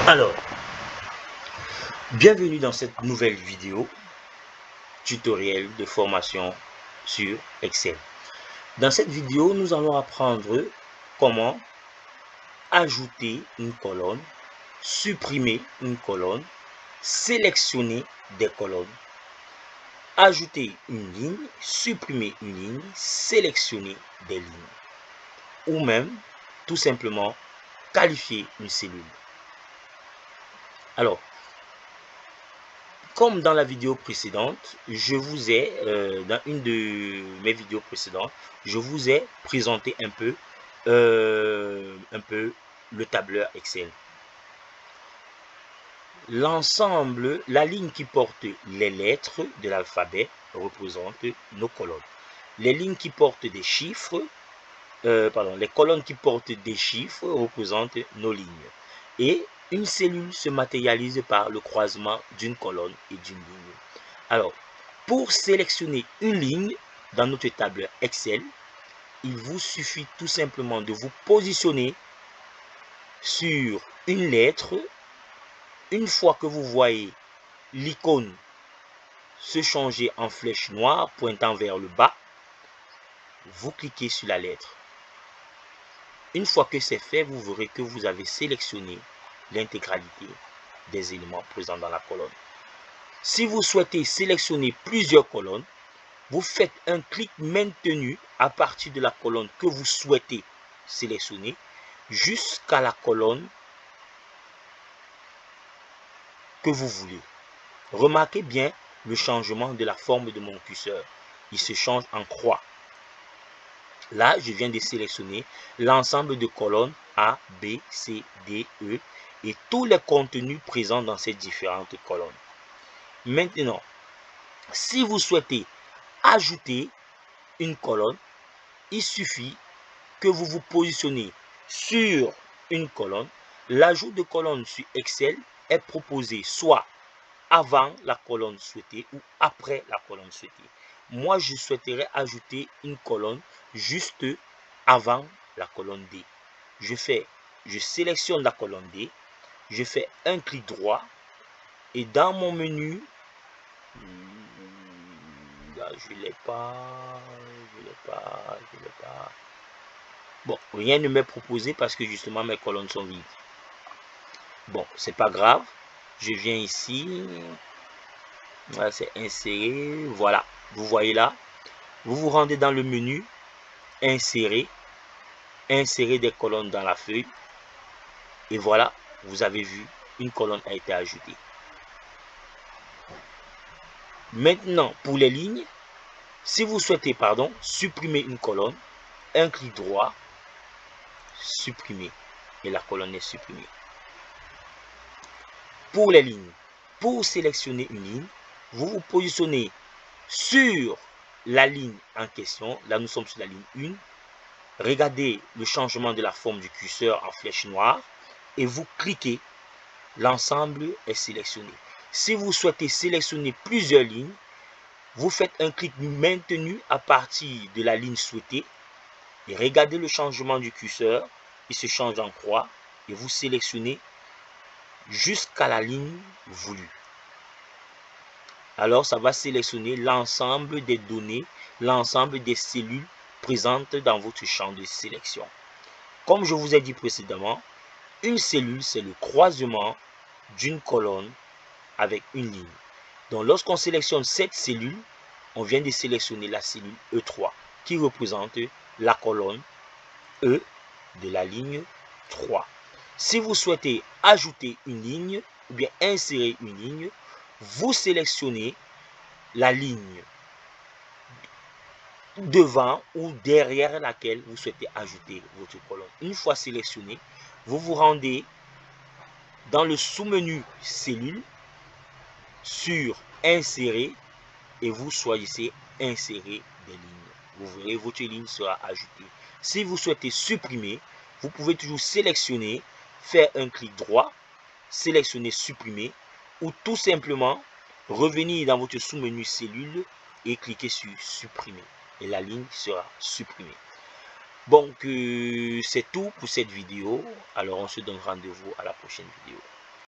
Alors, bienvenue dans cette nouvelle vidéo tutoriel de formation sur Excel. Dans cette vidéo, nous allons apprendre comment ajouter une colonne, supprimer une colonne, sélectionner des colonnes, ajouter une ligne, supprimer une ligne, sélectionner des lignes, ou même tout simplement qualifier une cellule. Alors, comme dans la vidéo précédente, je vous ai, dans une de mes vidéos précédentes, je vous ai présenté un peu le tableur Excel. L'ensemble, la ligne qui porte les lettres de l'alphabet représente nos colonnes. Les lignes qui portent des chiffres, les colonnes qui portent des chiffres représentent nos lignes. Et une cellule se matérialise par le croisement d'une colonne et d'une ligne. Alors, pour sélectionner une ligne dans notre tableur Excel, il vous suffit tout simplement de vous positionner sur une lettre. Une fois que vous voyez l'icône se changer en flèche noire pointant vers le bas, vous cliquez sur la lettre. Une fois que c'est fait, vous verrez que vous avez sélectionné l'intégralité des éléments présents dans la colonne. Si vous souhaitez sélectionner plusieurs colonnes, vous faites un clic maintenu à partir de la colonne que vous souhaitez sélectionner jusqu'à la colonne que vous voulez. Remarquez bien le changement de la forme de mon curseur. Il se change en croix. Là, je viens de sélectionner l'ensemble de colonnes A, B, C, D, E et tous les contenus présents dans ces différentes colonnes. Maintenant, si vous souhaitez ajouter une colonne, il suffit que vous vous positionnez sur une colonne. L'ajout de colonne sur Excel est proposé soit avant la colonne souhaitée ou après la colonne souhaitée. Moi, je souhaiterais ajouter une colonne juste avant la colonne D. Je sélectionne la colonne D, je fais un clic droit et dans mon menu, je l'ai pas. Bon, rien ne m'est proposé parce que justement mes colonnes sont vides. Bon, c'est pas grave. Je viens ici. Là, c'est insérer. Voilà. Vous voyez là. Vous vous rendez dans le menu. Insérer. Insérer des colonnes dans la feuille. Et voilà. Vous avez vu. Une colonne a été ajoutée. Maintenant, pour les lignes. Si vous souhaitez, supprimer une colonne. Un clic droit. Supprimer. Et la colonne est supprimée. Pour les lignes. Pour sélectionner une ligne. Vous vous positionnez sur la ligne en question. Là, nous sommes sur la ligne 1. Regardez le changement de la forme du curseur en flèche noire et vous cliquez. L'ensemble est sélectionné. Si vous souhaitez sélectionner plusieurs lignes, vous faites un clic maintenu à partir de la ligne souhaitée et regardez le changement du curseur. Il se change en croix et vous sélectionnez jusqu'à la ligne voulue. Alors, ça va sélectionner l'ensemble des données, l'ensemble des cellules présentes dans votre champ de sélection. Comme je vous ai dit précédemment, une cellule, c'est le croisement d'une colonne avec une ligne. Donc, lorsqu'on sélectionne cette cellule, on vient de sélectionner la cellule E3 qui représente la colonne E de la ligne 3. Si vous souhaitez ajouter une ligne ou bien insérer une ligne, vous sélectionnez la ligne devant ou derrière laquelle vous souhaitez ajouter votre colonne. Une fois sélectionné, vous vous rendez dans le sous-menu cellule sur insérer et vous choisissez insérer des lignes. Vous verrez votre ligne sera ajoutée. Si vous souhaitez supprimer, vous pouvez toujours sélectionner, faire un clic droit, sélectionner supprimer ou tout simplement revenir dans votre sous-menu cellule et cliquer sur supprimer et la ligne sera supprimée. Donc c'est tout pour cette vidéo. Alors on se donne rendez-vous à la prochaine vidéo.